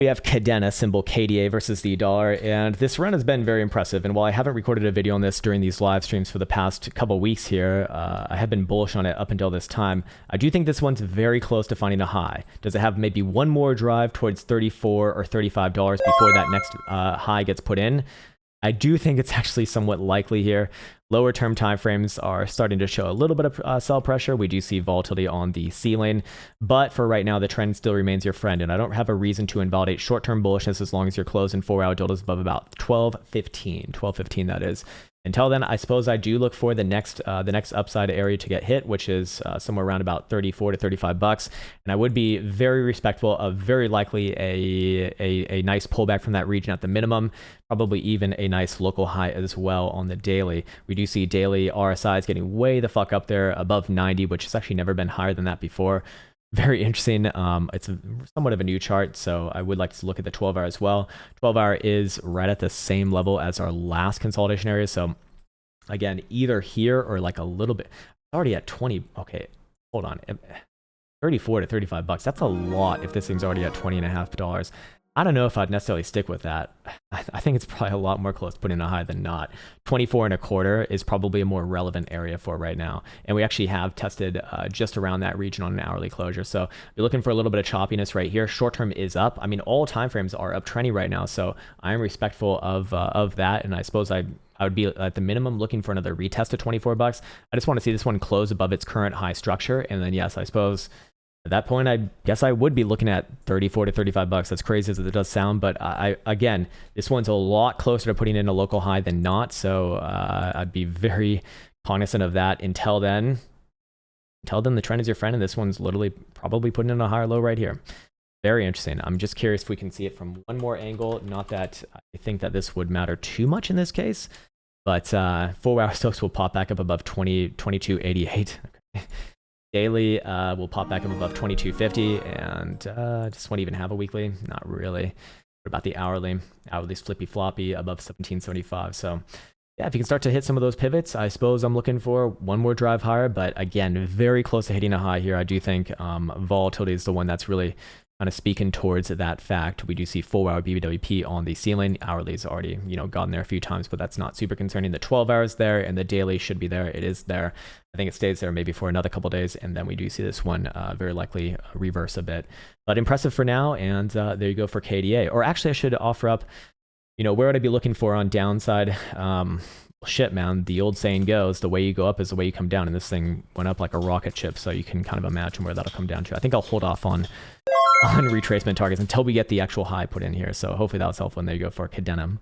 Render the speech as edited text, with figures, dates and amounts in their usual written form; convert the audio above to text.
We have Kadena, symbol KDA versus the dollar, and this run has been very impressive. And while I haven't recorded a video on this during these live streams for the past couple weeks here, I have been bullish on it up until this time. I do think this one's very close to finding a high. Does it have maybe one more drive towards $34 or $35 before that next high gets put in? I do think it's actually somewhat likely here. Lower term timeframes are starting to show a little bit of sell pressure. We do see volatility on the ceiling, but for right now, the trend still remains your friend. And I don't have a reason to invalidate short-term bullishness as long as you're closing 4-hour deltas above about 12.15 that is. Until then, I suppose I do look for the next upside area to get hit, which is somewhere around about 34 to 35 bucks. And I would be very respectful of very likely a nice pullback from that region at the minimum, probably even a nice local high as well on the daily. We do see daily RSIs getting way the fuck up there above 90, which has actually never been higher than that before. Very interesting. It's somewhat of a new chart, so I would like to look at the 12-hour as well. 12-hour is right at the same level as our last consolidation area. So again, either here or like a little bit. Already at 20. Okay, hold on. 34 to 35 bucks. That's a lot if this thing's already at $20.50. I don't know if I'd necessarily stick with that. I think it's probably a lot more close to putting a high than not. 24.25 is probably a more relevant area for right now. And we actually have tested just around that region on an hourly closure. So you're looking for a little bit of choppiness right here. Short term is up. I mean, all timeframes are uptrending right now. So I am respectful of that. And I suppose I would be at the minimum looking for another retest of 24 bucks. I just want to see this one close above its current high structure. And then yes, I suppose at that point, I guess I would be looking at 34 to 35 bucks. As crazy as it does sound, but again, this one's a lot closer to putting in a local high than not. So I'd be very cognizant of that. Until then, the trend is your friend, and this one's literally probably putting in a higher low right here. Very interesting. I'm just curious if we can see it from one more angle. Not that I think that this would matter too much in this case, but 4-hour stocks will pop back up above 22.88. Okay. Daily will pop back up above 22.50, and just won't even have a weekly. Not really. What about the hourly? Hourly's flippy floppy above 17.75. So yeah, if you can start to hit some of those pivots, I suppose I'm looking for one more drive higher. But again, very close to hitting a high here. I do think volatility is the one that's really kind of speaking towards that fact. We do see 4-hour BBWP on the ceiling. Hourly's already, gotten there a few times, but that's not super concerning. The 12 hours there, and the daily should be there. It is there. I think it stays there maybe for another couple days, and then we do see this one very likely reverse a bit. But impressive for now, and there you go for KDA. Or actually, I should offer up, where would I be looking for on downside? Shit, man, the old saying goes, the way you go up is the way you come down, and this thing went up like a rocket ship, so you can kind of imagine where that'll come down to. I think I'll hold off on retracement targets until we get the actual high put in here. So hopefully that was helpful. And there you go for Kadena.